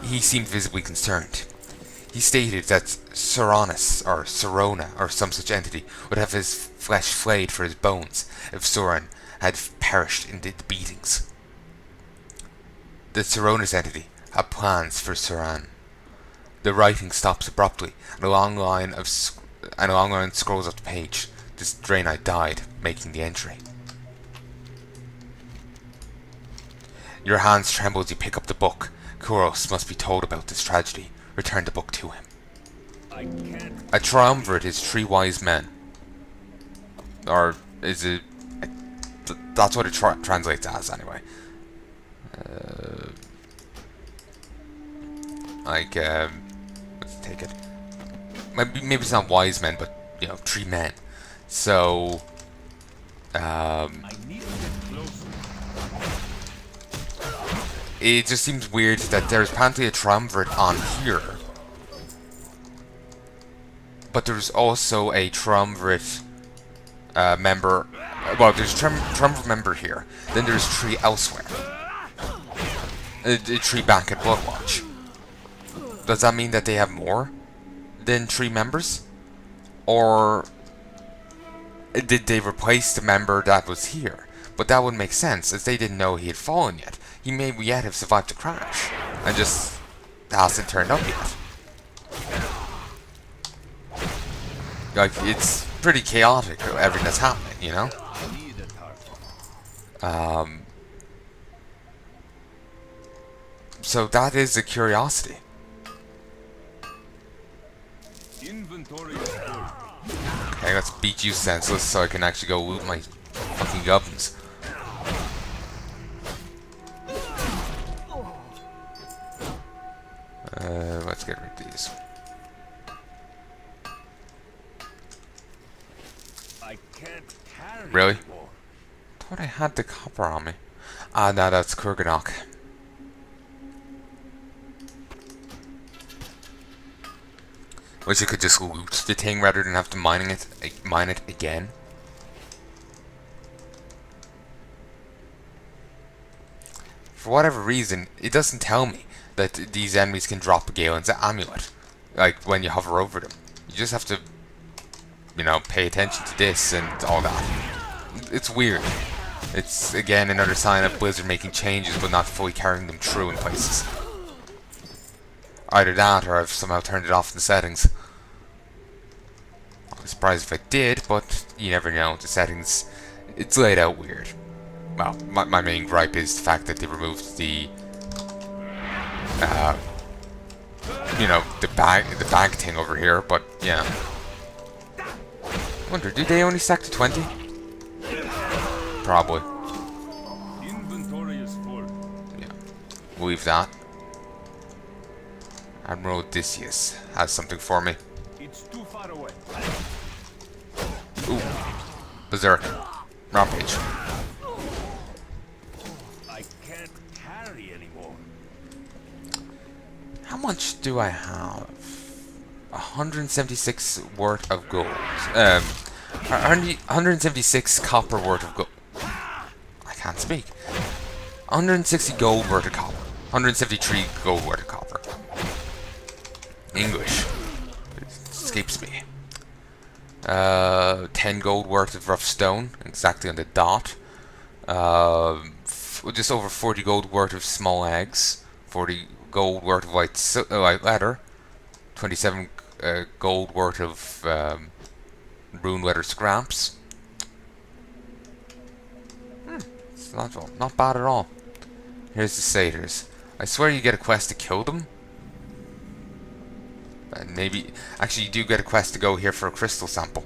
He seemed visibly concerned. He stated that Sorona, or some such entity, would have his flesh flayed for his bones if Soren had perished in the beatings. The Sorona's entity had plans for Soran. The writing stops abruptly, and a long line scrolls up the page. This Draenei died, making the entry. Your hands tremble as you pick up the book. Kuros must be told about this tragedy. Return the book to him. A triumvirate is 3 wise men. Or is it... That's what it translates as, anyway. Let's take it. Maybe it's not wise men, but, 3 men. So... it just seems weird that there's apparently a triumvirate on here. But there's also a triumvirate member. Well, there's a triumvirate member here. Then there's 3 elsewhere. A 3 back at Bloodwatch. Does that mean that they have more than 3 members? Or did they replace the member that was here? But that wouldn't make sense, as they didn't know he had fallen yet. He may yet have survived the crash, and just hasn't turned up yet. Like, it's pretty chaotic, everything that's happening, you know? So that is a curiosity. Okay, let's beat you senseless so I can actually go loot my fucking gubbins. Let's get rid of these. Really? Thought I had the copper on me. Ah, no, that's Kurganok. Wish I could just loot the thing rather than have to mine it again. For whatever reason, it doesn't tell me that these enemies can drop Galen's amulet, like when you hover over them. You just have to, pay attention to this and all that. It's weird. It's, again, another sign of Blizzard making changes but not fully carrying them through in places. Either that, or I've somehow turned it off in the settings. I'm surprised if I did, but you never know. The settings, it's laid out weird. Well, my main gripe is the fact that they removed the the bag thing over here, but yeah. I wonder, do they only stack to 20? Probably. Yeah. We'll leave that. Admiral Odysseus has something for me. It's too far away. Ooh. Berserk. Rampage. I can't carry anymore. How much do I have? 176 worth of gold. 176 copper worth of gold. I can't speak. 160 gold worth of copper. 173 gold worth of copper. English. It escapes me. 10 gold worth of rough stone, exactly on the dot. Just over 40 gold worth of small eggs. 40 gold worth of white leather. 27 gold worth of rune leather scraps. It's not bad at all. Here's the satyrs. I swear you get a quest to kill them. And maybe... Actually, you do get a quest to go here for a crystal sample.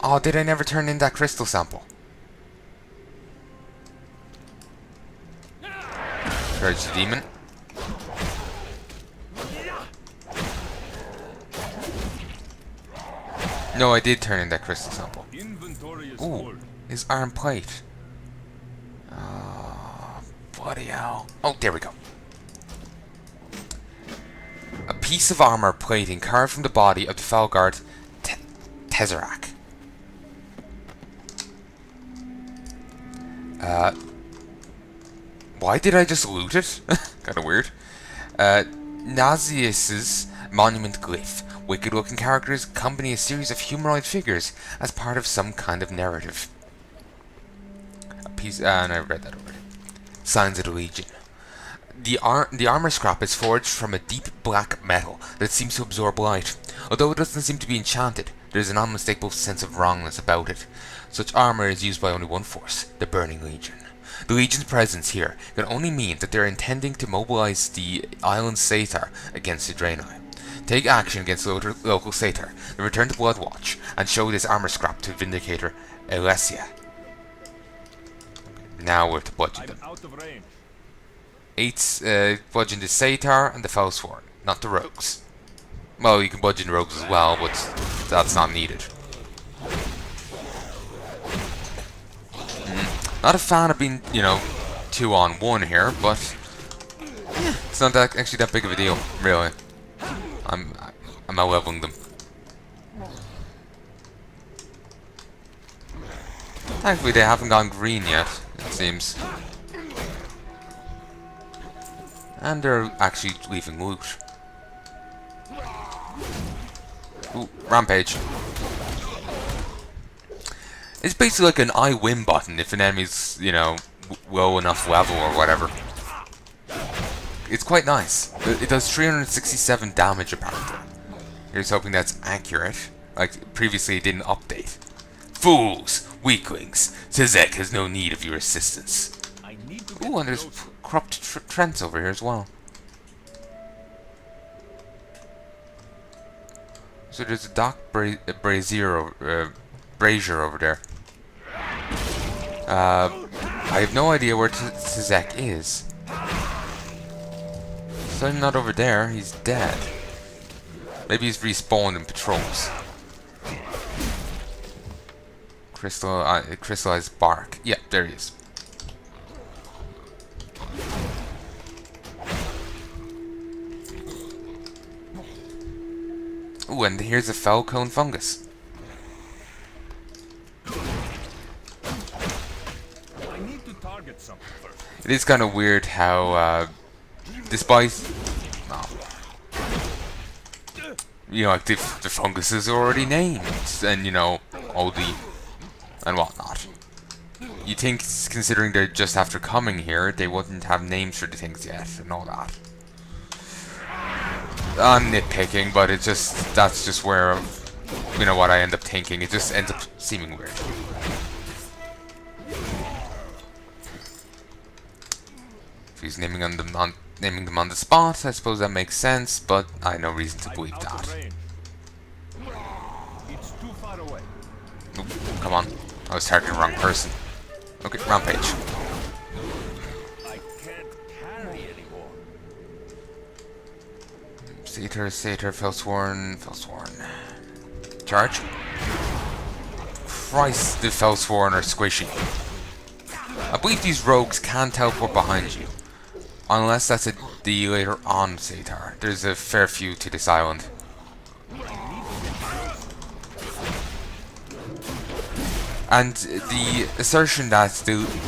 Oh, did I never turn in that crystal sample? Courage the demon. No, I did turn in that crystal sample. Ooh, his iron plate. Bloody hell. Oh, there we go. A piece of armor plating carved from the body of the Felguard Tesseract. Why did I just loot it? Kinda weird. Nazius's monument glyph. Wicked-looking characters accompany a series of humanoid figures as part of some kind of narrative. A piece... and I read that already. Signs of the Legion. The armor scrap is forged from a deep black metal that seems to absorb light. Although it doesn't seem to be enchanted, there is an unmistakable sense of wrongness about it. Such armor is used by only one force, the Burning Legion. The Legion's presence here can only mean that they are intending to mobilize the island Satar against the Draenei. Take action against the local Satar, then return to Bloodwatch, and show this armor scrap to Vindicator Elesia. Now we're to bludgeon them. Out of range. 8 bludgeon the Satar and the Fellsworn, not the rogues. Well, you can bludgeon rogues as well, but that's not needed. Not a fan of being, 2-on-1 here, but it's not actually that big of a deal, really. I'm out-leveling them. Thankfully, they haven't gone green yet, it seems. And they're actually leaving loot. Ooh, rampage. It's basically like an I win button if an enemy's, low enough level or whatever. It's quite nice. It does 367 damage apparently. Here's hoping that's accurate. Like, previously it didn't update. Fools! Weaklings! Tizek has no need of your assistance. Ooh, and there's corrupt Trents over here as well. So there's a Doc Brazier over there. I have no idea where Tizek is. So I'm not over there, he's dead. Maybe he's respawned in patrols. Crystallized bark. Yeah, there he is. Ooh, and here's a fell cone fungus. I need to target something first. It is kind of weird how, despite, like the funguses are already named, and all the and whatnot. You think, considering they're just after coming here, they wouldn't have names for the things yet and all that. I'm nitpicking, but that's just where, what I end up thinking. It just ends up seeming weird. If he's naming them on the spot, I suppose that makes sense, but I have no reason to believe that. It's too far away. Oop, come on. I was targeting the wrong person. Okay, rampage. I can't carry anymore. Satyr, Fellsworn. Charge. Christ, the Fellsworn are squishy. I believe these rogues can teleport behind you. Unless that's the later on Satyr. There's a fair few to this island. And the assertion that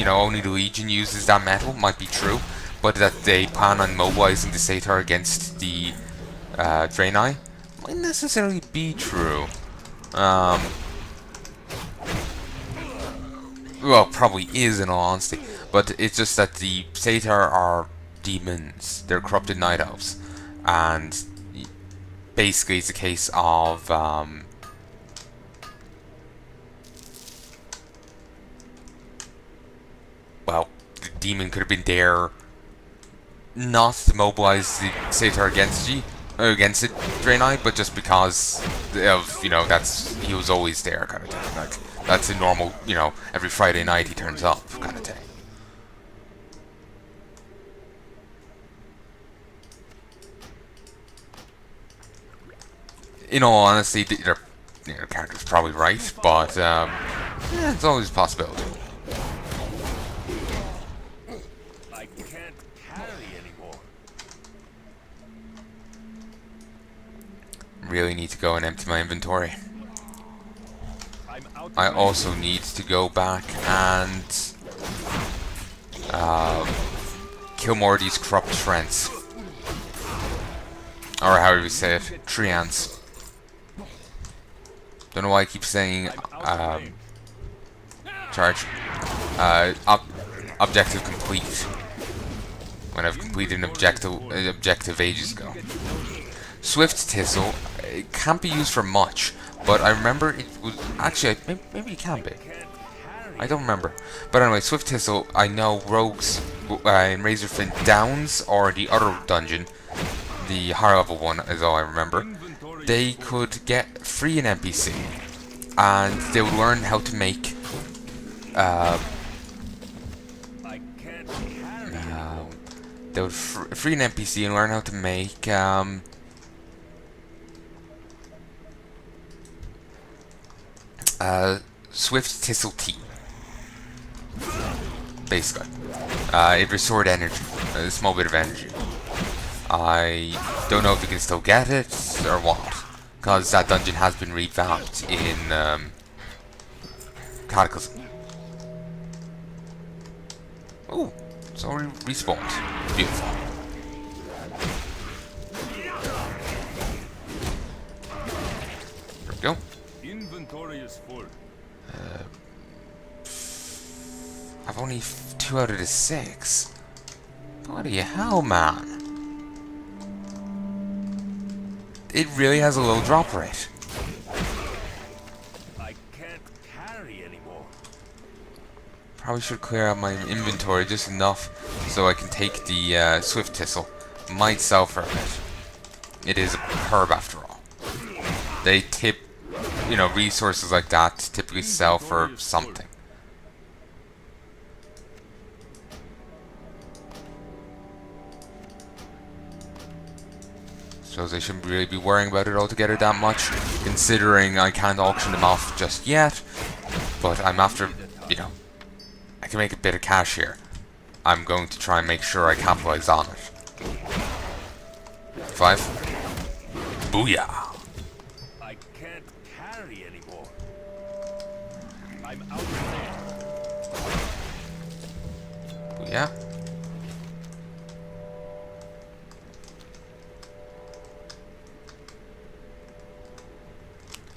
only the Legion uses that metal might be true, but that they plan on mobilizing the Satyr against the Draenei might necessarily be true. Well, probably is in all honesty, but it's just that the Satyr are demons. They're corrupted night elves, and basically it's a case of well, the demon could have been there not to mobilize the Satyr against the Draenei, but just because of he was always there kind of thing. Like that's a normal every Friday night he turns up kind of thing. In all honesty, their character's probably right, but yeah, it's always a possibility. I can't carry anymore. Really need to go and empty my inventory. I'm out of I range. also need to go back and kill more of these corrupt trends. Or however you say it, treants. Don't know why I keep saying charge. Objective complete. When I've completed an objective ages ago. Swift Thistle, it can't be used for much, but I remember it was actually maybe it can be. I don't remember. But anyway, Swift Thistle, I know rogues in Razorfin Downs or the other dungeon, the higher level one is all I remember. They could get free an NPC, and they would learn how to make they would free an NPC and learn how to make Swift Thistle Tea. Basically, it restored energy, a small bit of energy. I don't know if you can still get it or what, because that dungeon has been revamped in Cataclysm. Oh, it's already respawned. Beautiful. There we go. Inventory is full. I've only 2 out of the 6. Bloody hell, man. It really has a low drop rate. I can't carry anymore. Probably should clear out my inventory just enough so I can take the Swift Thistle. Might sell for a bit. It is a herb after all. They tip, you know, resources like that typically sell for something. Suppose I shouldn't really be worrying about it altogether that much, considering I can't auction them off just yet. But I'm after, you know, I can make a bit of cash here. I'm going to try and make sure I capitalize on it. 5. Booyah! I can't carry anymore. I'm out of there. Booyah.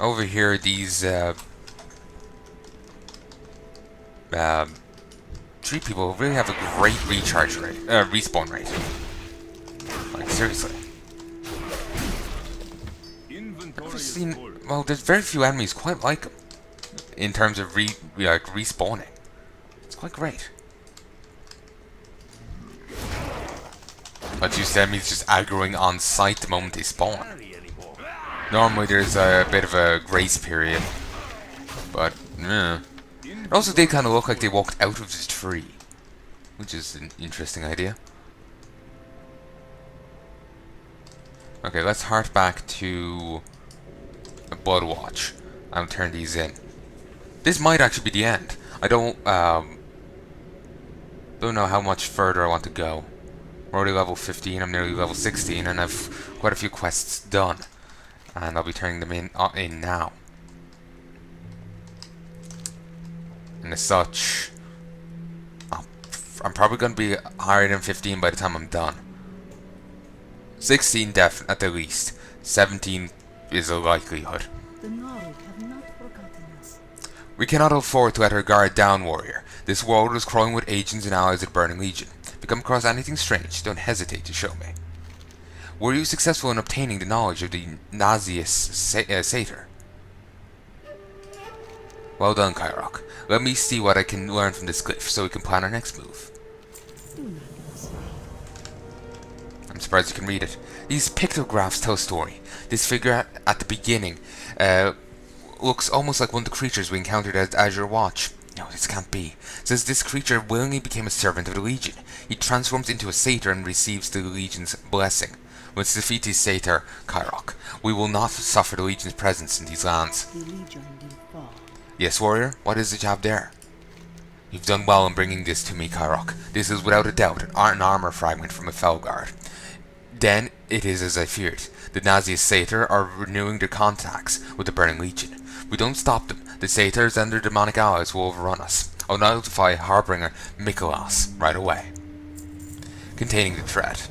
Over here, these 3 people really have a great recharge rate, respawn rate. Like seriously. I've seen, well, there's very few enemies quite like them in terms of respawning. It's quite great. But you see enemies just aggroing on sight the moment they spawn. Normally there's a bit of a grace period, but it also did kind of look like they walked out of this tree, which is an interesting idea. Okay, let's heart back to Bloodwatch and turn these in. This might actually be the end. I don't know how much further I want to go. We're already level 15, I'm nearly level 16, and I've quite a few quests done. And I'll be turning them in now. And as such, I'm probably going to be higher than 15 by the time I'm done. 16 at the least. 17 is a likelihood. The Nordic have not forgotten us. We cannot afford to let our guard down, warrior. This world is crawling with agents and allies of the Burning Legion. If you come across anything strange, don't hesitate to show me. Were you successful in obtaining the knowledge of the Nazius Satyr? Well done, Qyrok. Let me see what I can learn from this glyph so we can plan our next move. I'm surprised you can read it. These pictographs tell a story. This figure at the beginning looks almost like one of the creatures we encountered at Azure Watch. No, this can't be. It says this creature willingly became a servant of the Legion. He transforms into a satyr and receives the Legion's blessing. Let's defeat this satyr, Qyrok. We will not suffer the Legion's presence in these lands. The Legion will fall. Yes, warrior? What is it you have there? You've done well in bringing this to me, Qyrok. This is without a doubt an armor fragment from a Felguard. Then, it is as I feared. The Nazius Satyr are renewing their contacts with the Burning Legion. If we don't stop them, the Satyrs and their demonic allies will overrun us. I'll notify Harbinger Mikolas right away. containing the threat.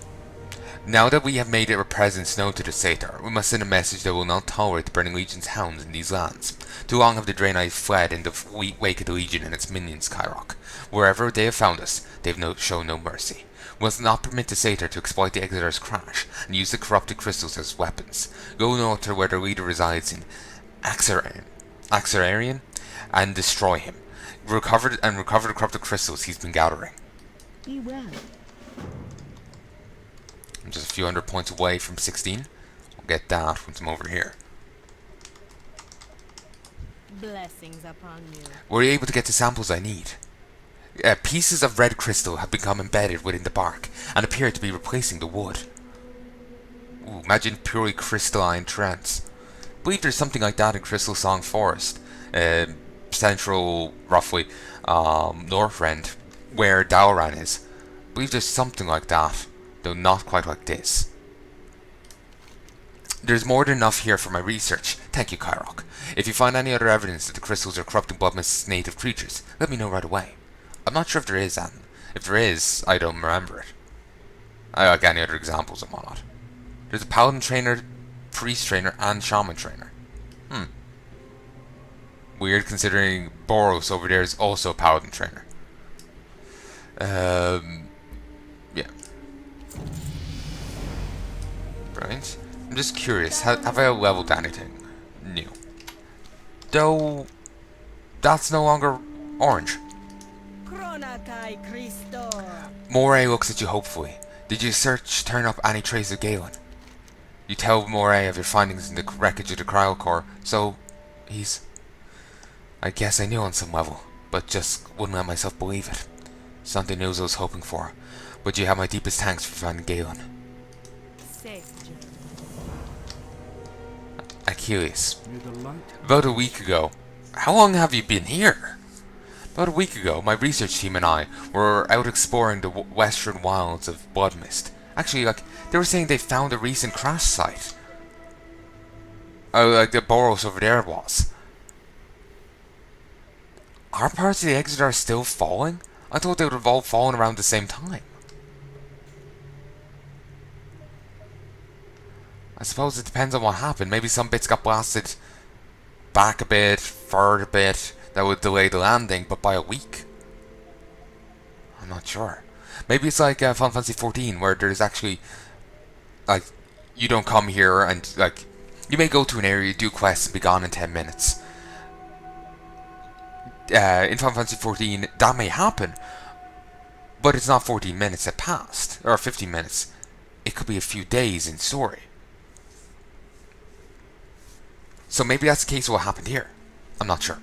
Now that we have made our presence known to the Sator, we must send a message that will not tolerate the Burning Legion's hounds in these lands. Too long have the Draenei fled in the wake of the Legion and its minions, Qyrok. Wherever they have found us, they have shown no mercy. We must not permit the Sator to exploit the Exitar's crash and use the corrupted crystals as weapons. Go north to where their leader resides in Axararian and destroy him. Recover the corrupted crystals he's been gathering. Be well. I'm just a few hundred points away from 16. I'll get that once I'm over here. Blessings upon you. Were you able to get the samples I need? Pieces of red crystal have become embedded within the bark and appear to be replacing the wood. Ooh, imagine purely crystalline trance. I believe there's something like that in Crystal Song Forest, central, roughly, Northrend, where Dalaran is. I believe there's something like that, though not quite like this. There's more than enough here for my research. Thank you, Qyrok. If you find any other evidence that the crystals are corrupting Bloodmist's native creatures, let me know right away. I'm not sure if there is, and if there is, I don't remember it. I like any other examples and whatnot. There's a paladin trainer, priest trainer, and shaman trainer. Weird considering Boros over there is also a paladin trainer. Yeah. Right. I'm just curious, have I leveled anything new? Though, that's no longer orange. Moray looks at you hopefully. Did your search turn up any trace of Galen? You tell Moray of your findings in the wreckage of the Cryo Core, so he's... I guess I knew on some level, but just wouldn't let myself believe it. Something news I was hoping for, but you have my deepest thanks for finding Galen. Achilles. About a week ago. How long have you been here? About a week ago, my research team and I were out exploring the western wilds of Bloodmist. Actually, they were saying they found a recent crash site. Like the Boros over there was. Are parts of the Exitar still falling? I thought they would have all fallen around the same time. I suppose it depends on what happened. Maybe some bits got blasted back a bit, forward a bit. That would delay the landing, but by a week. I'm not sure. Maybe it's like Final Fantasy 14, where there's actually, like, you don't come here and, like, you may go to an area, do quests, and be gone in 10 minutes. In Final Fantasy 14, that may happen, but it's not 14 minutes that passed, or 15 minutes. It could be a few days in story. So maybe that's the case of what happened here. I'm not sure.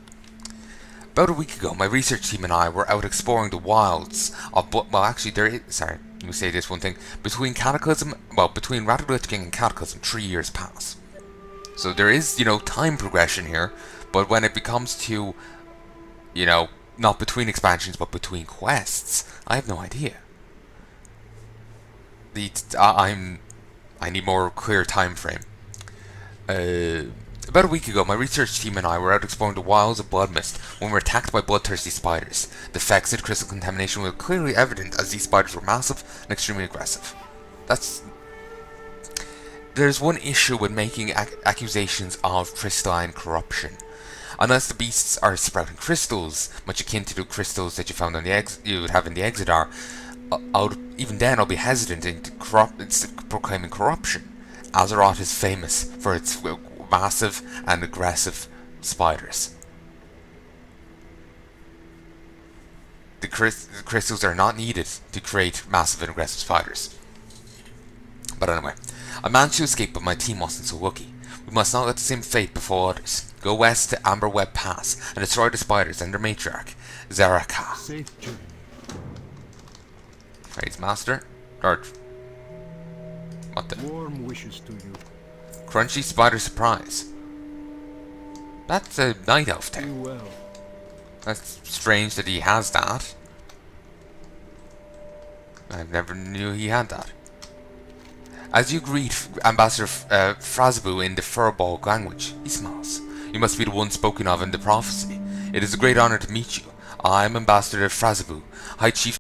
About a week ago, my research team and I were out exploring the wilds of... Well, actually, sorry, let me say this one thing. Between Cataclysm... Well, between Wrath of the Lich King and Cataclysm, 3 years pass. So there is, time progression here. But when it becomes to, not between expansions, but between quests, I have no idea. I need more clear time frame. About a week ago, my research team and I were out exploring the wilds of Bloodmist when we were attacked by bloodthirsty spiders. The effects of the crystal contamination were clearly evident as these spiders were massive and extremely aggressive. There's one issue with making accusations of crystalline corruption. Unless the beasts are sprouting crystals, much akin to the crystals that you found on you would have in the Exitar, even then I'll be hesitant in proclaiming corruption. Azeroth is famous for its massive and aggressive spiders. The crystals are not needed to create massive and aggressive spiders. But anyway, I managed to escape, but my team wasn't so lucky. We must not let the same fate befall others. Go west to Amber Web Pass and destroy the spiders and their matriarch, Zaraka. Safe journey. Phrase master? Or... what the... Warm wishes to you. Crunchy spider surprise. That's a night elf thing. Well. That's strange that he has that. I never knew he had that. As you greet Ambassador Frazabu in the Furbolg language, he smiles. You must be the one spoken of in the prophecy. It is a great honor to meet you. I am Ambassador Frazabu, High Chief